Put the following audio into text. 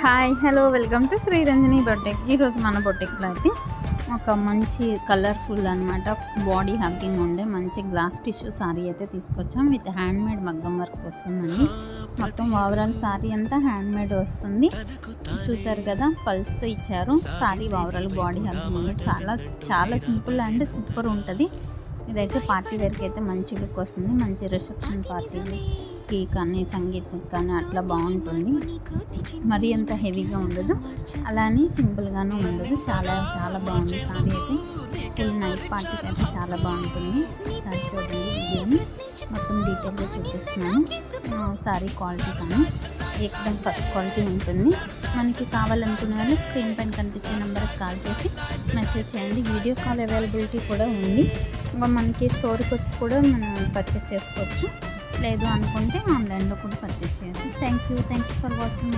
Hi hello welcome to Sriranjani boutique. ఈరోజు మన బొటిక్లో అయితే ఒక మంచి కలర్ఫుల్ అనమాట బాడీ హగ్గింగ్ ఉండే మంచి గ్లాస్ టిష్యూ సారీ అయితే తీసుకొచ్చాం. విత్ హ్యాండ్మేడ్ మగ్గం వర్క్ వస్తుందండి. మొత్తం ఓవరాల్ సారీ అంతా హ్యాండ్మేడ్ వస్తుంది. చూసారు కదా, పల్స్తో ఇచ్చారు. సారీ ఓవరాల్ బాడీ హగ్గింగ్ ఉంది. చాలా చాలా సింపుల్ అండ్ సూపర్ ఉంటుంది. ఇదైతే పార్టీ వేర్కి అయితే మంచి లుక్ వస్తుంది. మంచి రిసెప్షన్ పార్టీకి కానీ సంగీత్కి కానీ అట్లా బాగుంటుంది. మరీ అంత హెవీగా ఉండదు, అలానే సింపుల్గానూ ఉండదు. చాలా చాలా బాగుంది సారీ అయితే. ఫుల్ నైట్ పార్టీకి అయితే చాలా బాగుంటుంది. సారీ చూడండి, వీడియోని మొత్తం డీటెయిల్గా చూపిస్తున్నాను. సారీ క్వాలిటీ కానీ ఏకదం ఫస్ట్ క్వాలిటీ ఉంటుంది. మనకి కావాలనుకునే వాళ్ళు స్క్రీన్ పైన కనిపించే నెంబర్కి కాల్ చేసి మెసేజ్ చేయండి. వీడియో కాల్ అవైలబిలిటీ కూడా ఉంది. ఇంకా మనకి స్టోర్కి వచ్చి కూడా మనం పర్చేస్ చేసుకోవచ్చు. లేదు అనుకుంటే ఆన్లైన్లో కూడా పర్చేస్ చేయొచ్చు. Thank you for watching.